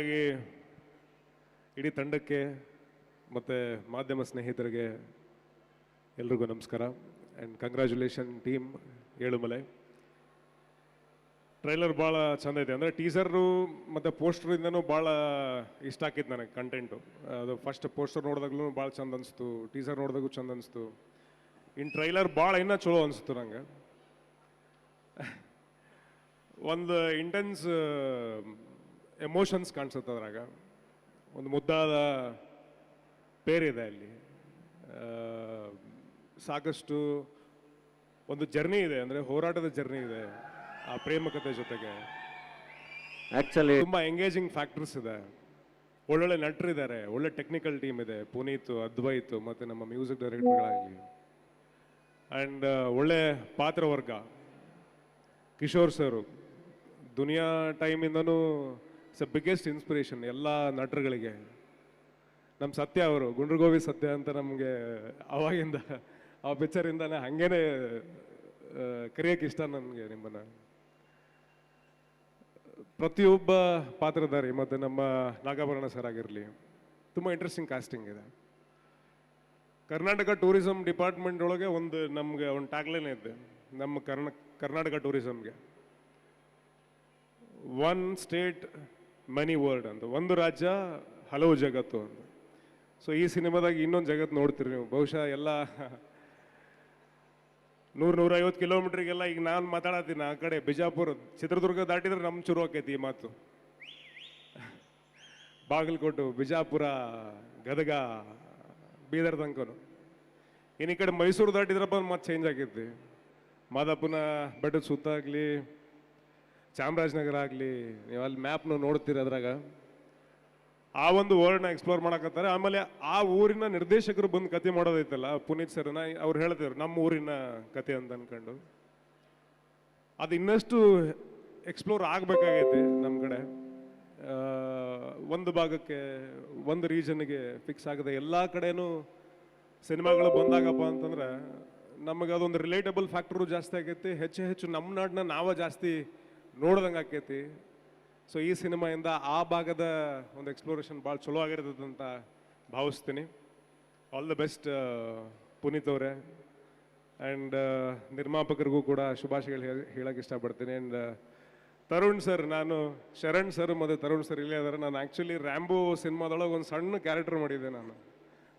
ಮೊದಲನೇದಾಗಿ ಇಡೀ ತಂಡಕ್ಕೆ ಮತ್ತು ಮಾಧ್ಯಮ ಸ್ನೇಹಿತರಿಗೆ ಎಲ್ರಿಗೂ ನಮಸ್ಕಾರ and congratulation team Yelumale. Trailer ಭಾಳ ಚಂದ ಐತೆ. ಅಂದರೆ ಟೀಸರು ಮತ್ತು ಪೋಸ್ಟ್ರಿಂದನೂ ಭಾಳ ಇಷ್ಟ ಆಕಿತ್ತು ನನಗೆ ಕಂಟೆಂಟು. ಅದು ಫಸ್ಟ್ ಪೋಸ್ಟರ್ ನೋಡಿದಾಗ್ಲೂ ಭಾಳ ಚಂದ ಅನಿಸ್ತು, ಟೀಸರ್ ನೋಡಿದಾಗೂ ಚಂದ ಅನಿಸ್ತು. ಇನ್ನು ಟ್ರೈಲರ್ ಭಾಳ ಇನ್ನೂ ಚಲೋ ಅನಿಸ್ತು ನಂಗೆ. ಒಂದು ಇಂಟೆನ್ಸ್ ಎಮೋಷನ್ಸ್ ಕಾಣಿಸುತ್ತೆ ಅದ್ರಾಗ. ಒಂದು ಮುದ್ದಾದ ಪೇರಿದೆ ಅಲ್ಲಿ, ಸಾಕಷ್ಟು ಒಂದು ಜರ್ನಿ ಇದೆ, ಅಂದರೆ ಹೋರಾಟದ ಜರ್ನಿ ಇದೆ ಆ ಪ್ರೇಮ ಕಥೆ ಜೊತೆಗೆ. ಆಕ್ಚುಲಿ ತುಂಬ ಎಂಗೇಜಿಂಗ್ ಫ್ಯಾಕ್ಟರ್ಸ್ ಇದೆ, ಒಳ್ಳೊಳ್ಳೆ ನಟರಿದ್ದಾರೆ, ಒಳ್ಳೆ ಟೆಕ್ನಿಕಲ್ ಟೀಮ್ ಇದೆ, ಪುನೀತ್, ಅದ್ವೈತ್ ಮತ್ತು ನಮ್ಮ ಮ್ಯೂಸಿಕ್ ಡೈರೆಕ್ಟರ್ಗಳಾಗಲಿ, ಆ್ಯಂಡ್ ಒಳ್ಳೆ ಪಾತ್ರವರ್ಗ. ಕಿಶೋರ್ ಸರು ದುನಿಯಾ ಟೈಮಿಂದನೂ ಬಿಗ್ಗೆಸ್ಟ್ ಇನ್ಸ್ಪಿರೇಷನ್ ಎಲ್ಲ ನಟರುಗಳಿಗೆ. ನಮ್ಮ ಸತ್ಯ ಅವರು, ಗುಂಡ್ರಗೋವಿ ಸತ್ಯ ಅಂತ ನಮಗೆ ಅವಾಗಿಂದ ಆ ಪಿಕ್ಚರಿಂದಾನೆ ಹಾಗೇನೆ ಕರೆಯೋಕ್ಕೆ ಇಷ್ಟ ನನಗೆ ನಿಮ್ಮನ್ನು. ಪ್ರತಿಯೊಬ್ಬ ಪಾತ್ರಧಾರಿ ಮತ್ತು ನಮ್ಮ ನಾಗಾಭರಣ ಸರ್ ಆಗಿರಲಿ, ತುಂಬ ಇಂಟ್ರೆಸ್ಟಿಂಗ್ ಕಾಸ್ಟಿಂಗ್ ಇದೆ. ಕರ್ನಾಟಕ ಟೂರಿಸಂ ಡಿಪಾರ್ಟ್ಮೆಂಟ್ ಒಳಗೆ ನಮಗೆ ಒಂದು ಟ್ಯಾಗ್ಲೈನ್ ಇದೆ ನಮ್ಮ ಕರ್ನಾಟಕ ಟೂರಿಸಂಗೆ, ಒನ್ ಸ್ಟೇಟ್ ಮನಿ ವರ್ಲ್ಡ್ ಅಂತ, ಒಂದು ರಾಜ್ಯ ಹಲವು ಜಗತ್ತು ಅಂತ. ಸೊ ಈ ಸಿನಿಮಾದಾಗ ಇನ್ನೊಂದು ಜಗತ್ತು ನೋಡ್ತೀರಿ ನೀವು. ಬಹುಶಃ ಎಲ್ಲ 100-150 ಕಿಲೋಮೀಟ್ರಿಗೆಲ್ಲ ಈಗ ನಾನು ಮಾತಾಡತ್ತೀನಿ ಆ ಕಡೆ ಬಿಜಾಪುರ, ಚಿತ್ರದುರ್ಗ ದಾಟಿದ್ರೆ ನಮ್ಮ ಶುರು ಆಕೈತಿ ಈ ಮಾತು. ಬಾಗಲಕೋಟೆ, ಬಿಜಾಪುರ, ಗದಗ, ಬೀದರ್ ತನಕನು. ಇನ್ನು ಈ ಕಡೆ ಮೈಸೂರು ದಾಟಿದ್ರಪ್ಪ ಮತ್ತೆ ಚೇಂಜ್ ಆಗೈತಿ. ಮಾದಾಪುನ ಬೆಟ್ಟದ ಸುತ್ತ ಆಗಲಿ, ಚಾಮರಾಜನಗರ ಆಗಲಿ, ನೀವು ಅಲ್ಲಿ ಮ್ಯಾಪ್ನ ನೋಡ್ತೀರಿ, ಅದ್ರಾಗ ಆ ಒಂದು ವರ್ಲ್ಡ್ನ ಎಕ್ಸ್ಪ್ಲೋರ್ ಮಾಡಕತ್ತಾರೆ. ಆಮೇಲೆ ಆ ಊರಿನ ನಿರ್ದೇಶಕರು ಬಂದು ಕತೆ ಮಾಡೋದೈತಲ್ಲ, ಪುನೀತ್ ಸರ್ನ ಅವ್ರು ಹೇಳ್ತಿದ್ರು ನಮ್ಮ ಊರಿನ ಕತೆ ಅಂತ ಅನ್ಕೊಂಡು. ಅದು ಇನ್ನಷ್ಟು ಎಕ್ಸ್ಪ್ಲೋರ್ ಆಗಬೇಕಾಗೈತಿ ನಮ್ಮ ಕಡೆ. ಒಂದು ಭಾಗಕ್ಕೆ, ಒಂದು ರೀಜನ್ಗೆ ಫಿಕ್ಸ್ ಆಗದೆ ಎಲ್ಲ ಕಡೆನೂ ಸಿನಿಮಾಗಳು ಬಂದಾಗಪ್ಪ ಅಂತಂದ್ರೆ ನಮಗೆ ಅದೊಂದು ರಿಲೇಟಬಲ್ ಫ್ಯಾಕ್ಟರು ಜಾಸ್ತಿ ಆಗೈತಿ. ಹೆಚ್ಚು ನಮ್ಮ ನಾಡನ್ನ ನಾವೇ ಜಾಸ್ತಿ ನೋಡ್ದಂಗೆ ಆಕೈತಿ. ಸೊ ಈ ಸಿನಿಮಾಯಿಂದ ಆ ಭಾಗದ ಒಂದು ಎಕ್ಸ್ಪ್ಲೋರೇಷನ್ ಭಾಳ ಚಲೋ ಆಗಿರ್ತದೆ ಅಂತ ಭಾವಿಸ್ತೀನಿ. ಆಲ್ ದ ಬೆಸ್ಟ್ ಪುನೀತ್ ಅವರೇ. ಆ್ಯಂಡ್ ನಿರ್ಮಾಪಕರಿಗೂ ಕೂಡ ಶುಭಾಶಯಗಳು ಹೇಳಕ್ಕೆ ಇಷ್ಟಪಡ್ತೀನಿ. ಆ್ಯಂಡ್ ತರುಣ್ ಸರ್, ನಾನು ಶರಣ್ ಸರ್ ಮತ್ತು ತರುಣ್ ಸರ್ ಇಲ್ಲೇ ಅದಾರೆ. ನಾನು ಆ್ಯಕ್ಚುಲಿ ರ್ಯಾಂಬೋ ಸಿನಿಮಾದೊಳಗೆ ಒಂದು ಸಣ್ಣ ಕ್ಯಾರೆಕ್ಟರ್ ಮಾಡಿದ್ದೆ. ನಾನು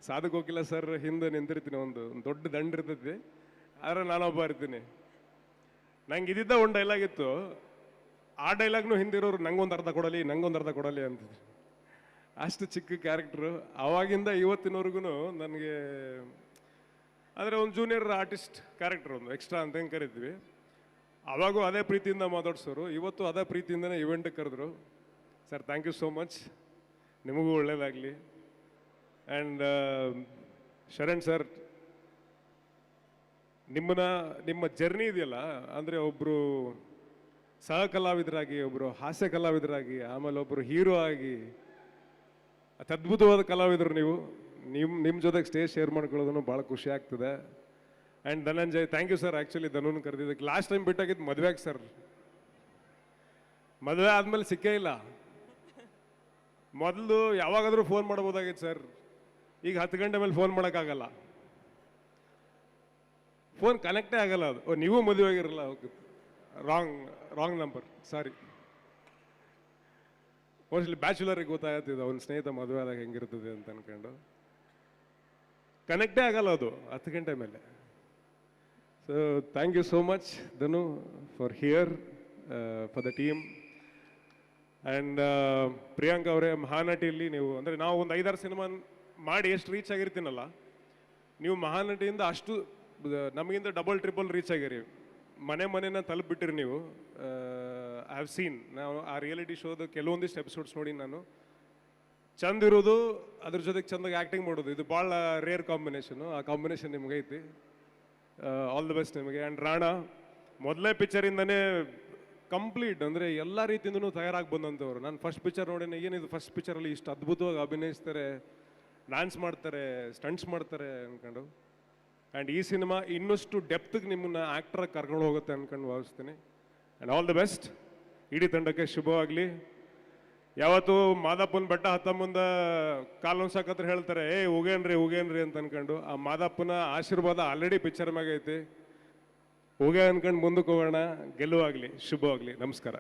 ಸಾಧು ಕೋಕಿಲ ಸರ್ ಹಿಂದೆ ನಿಂತಿರ್ತೀನಿ, ಒಂದು ದೊಡ್ಡ ದಂಡ ಇರ್ತೈತಿ, ಆದರೆ ನಾನೊಬ್ಬ ಇರ್ತೀನಿ. ನಂಗೆ ಇದ್ದಿದ್ದ ಒಂದು ಡೈಲಾಗ್ ಇತ್ತು, ಆ ಡೈಲಾಗ್ನು ಹಿಂದಿರೋರು ನಂಗೊಂದು ಅರ್ಧ ಕೊಡಲಿ ಅಂತಿದ್ರು. ಅಷ್ಟು ಚಿಕ್ಕ ಕ್ಯಾರೆಕ್ಟ್ರು. ಆವಾಗಿಂದ ಇವತ್ತಿನವರೆಗೂ ನನಗೆ, ಅಂದರೆ ಒಂದು ಜೂನಿಯರ್ ಆರ್ಟಿಸ್ಟ್ ಕ್ಯಾರೆಕ್ಟರ್, ಒಂದು ಎಕ್ಸ್ಟ್ರಾ ಅಂತ ಹೆಂಗೆ ಕರಿತೀವಿ, ಅವಾಗೂ ಅದೇ ಪ್ರೀತಿಯಿಂದ ಮಾತಾಡ್ಸೋರು, ಇವತ್ತು ಅದೇ ಪ್ರೀತಿಯಿಂದನೇ ಇವೆಂಟಿಗೆ ಕರೆದ್ರು. Sir thank you so much, ನಿಮಗೂ ಒಳ್ಳೇದಾಗಲಿ. ಆ್ಯಂಡ್ ಶರಣ್ ಸರ್, ನಿಮ್ಮ ಜರ್ನಿ ಇದೆಯಲ್ಲ, ಅಂದರೆ ಒಬ್ಬರು ಸಹ ಕಲಾವಿದರಾಗಿ, ಒಬ್ಬರು ಹಾಸ್ಯ ಕಲಾವಿದರಾಗಿ, ಆಮೇಲೆ ಒಬ್ಬರು ಹೀರೋ ಆಗಿ ಅದ್ಭುತವಾದ ಕಲಾವಿದರು ನೀವು. ನಿಮ್ಮ ಜೊತೆಗೆ ಸ್ಟೇಜ್ ಶೇರ್ ಮಾಡ್ಕೊಳ್ಳೋದನ್ನು ಭಾಳ ಖುಷಿ ಆಗ್ತದೆ. And Dhananjay, thank you sir. Actually ಧನುನ್ ಕರೆದಿದ್ದಕ್ಕೆ ಲಾಸ್ಟ್ ಟೈಮ್ ಬಿಟ್ಟಾಗಿದ್ದು ಮದುವೆಗೆ ಸರ್. ಮದುವೆ ಆದಮೇಲೆ ಸಿಕ್ಕೇ ಇಲ್ಲ. ಮೊದಲು ಯಾವಾಗಾದರೂ ಫೋನ್ ಮಾಡ್ಬೋದಾಗಿತ್ತು ಸರ್, ಈಗ 10 ಗಂಟೆ ಮೇಲೆ ಫೋನ್ ಮಾಡೋಕ್ಕಾಗಲ್ಲ, ಫೋನ್ ಕನೆಕ್ಟೇ ಆಗಲ್ಲ. ಅದು ನೀವು ಮದುವೆ ಆಗಿರಲ್ಲ, ರಾಂಗ್ ನಂಬರ್, ಸಾರಿ. ಮೋಸ್ಟ್ಲಿ ಬ್ಯಾಚುಲರಿಗೆ ಗೊತ್ತಾಗ್ತಿದ್ದು ಅವ್ನ ಸ್ನೇಹಿತ ಮದುವೆ ಆದಾಗ ಹೆಂಗಿರ್ತದೆ ಅಂತ ಅನ್ಕೊಂಡು. ಕನೆಕ್ಟೇ ಆಗಲ್ಲ ಅದು 10 ಗಂಟೆ ಮೇಲೆ. So thank you so much Dhanu for here, for the team. And Priyanka ಅವರೇ, ಮಹಾನಟಿಯಲ್ಲಿ ನೀವು, ಅಂದರೆ ನಾವು ಒಂದು 5-6 ಸಿನಿಮಾ ಮಾಡಿ ಎಷ್ಟು ರೀಚ್ ಆಗಿರ್ತೀನಲ್ಲ, ನೀವು ಮಹಾನಟಿಯಿಂದ ಅಷ್ಟು ನಮಗಿಂತ ಡಬಲ್ ಟ್ರಿಪಲ್ ರೀಚ್ ಆಗಿರಿ. ಮನೆನ ತಲುಪಿಬಿಟ್ಟಿರಿ ನೀವು. ಐ ಹ್ಯಾವ್ ಸೀನ್, ನಾವು ಆ ರಿಯಾಲಿಟಿ ಶೋದು ಕೆಲವೊಂದಿಷ್ಟು ಎಪಿಸೋಡ್ಸ್ ನೋಡಿ ನಾನು. ಚಂದ ಇರೋದು, ಅದ್ರ ಜೊತೆಗೆ ಚಂದಾಗಿ ಆ್ಯಕ್ಟಿಂಗ್ ಮಾಡೋದು, ಇದು ಭಾಳ ರೇರ್ ಕಾಂಬಿನೇಷನು. ಆ ಕಾಂಬಿನೇಷನ್ ನಿಮಗೈತಿ. ಆಲ್ ದ ಬೆಸ್ಟ್ ನಿಮಗೆ. ಆ್ಯಂಡ್ ರಾಣಾ, ಮೊದಲನೇ ಪಿಕ್ಚರಿಂದನೇ ಕಂಪ್ಲೀಟ್, ಅಂದರೆ ಎಲ್ಲ ರೀತಿಯಿಂದನೂ ತಯಾರಾಗಿ ಬಂದಂಥವ್ರು. ನಾನು ಫಸ್ಟ್ ಪಿಕ್ಚರ್ ನೋಡೇನೆ, ಏನಿದು ಫಸ್ಟ್ ಪಿಕ್ಚರಲ್ಲಿ ಇಷ್ಟು ಅದ್ಭುತವಾಗಿ ಅಭಿನಯಿಸ್ತಾರೆ, ಡ್ಯಾನ್ಸ್ ಮಾಡ್ತಾರೆ, ಸ್ಟಂಟ್ಸ್ ಮಾಡ್ತಾರೆ ಅಂದ್ಕೊಂಡು. ಆ್ಯಂಡ್ ಈ ಸಿನಿಮಾ ಇನ್ನಷ್ಟು ಡೆಪ್ತ್ಗೆ ನಿಮ್ಮನ್ನ ಆ್ಯಕ್ಟ್ರಾಗಿ ಕರ್ಕೊಂಡು ಹೋಗುತ್ತೆ ಅಂದ್ಕೊಂಡು ಭಾವಿಸ್ತೀನಿ. And all the best. ಇಡೀ ತಂಡಕ್ಕೆ ಶುಭವಾಗಲಿ. ಯಾವತ್ತು ಮಾದಪ್ಪನ ಬೆಟ್ಟ ಹತ್ತ ಮುಂದೆ ಕಾಲು ಹೊಂದ್ಸಕತ್ರ ಹೇಳ್ತಾರೆ ಏ ಹೋಗೇನ್ರಿ ಅಂತ ಅನ್ಕೊಂಡು ಆ ಮಾದಪ್ಪನ ಆಶೀರ್ವಾದ ಆಲ್ರೆಡಿ ಪಿಕ್ಚರ್ ಮ್ಯಾಗ ಐತಿ ಹೋಗ್ಯ ಅನ್ಕೊಂಡು ಮುಂದಕ್ಕೆ ಹೋಗೋಣ, ಗೆಲುವಾಗಲಿ, ಶುಭವಾಗಲಿ. ನಮಸ್ಕಾರ.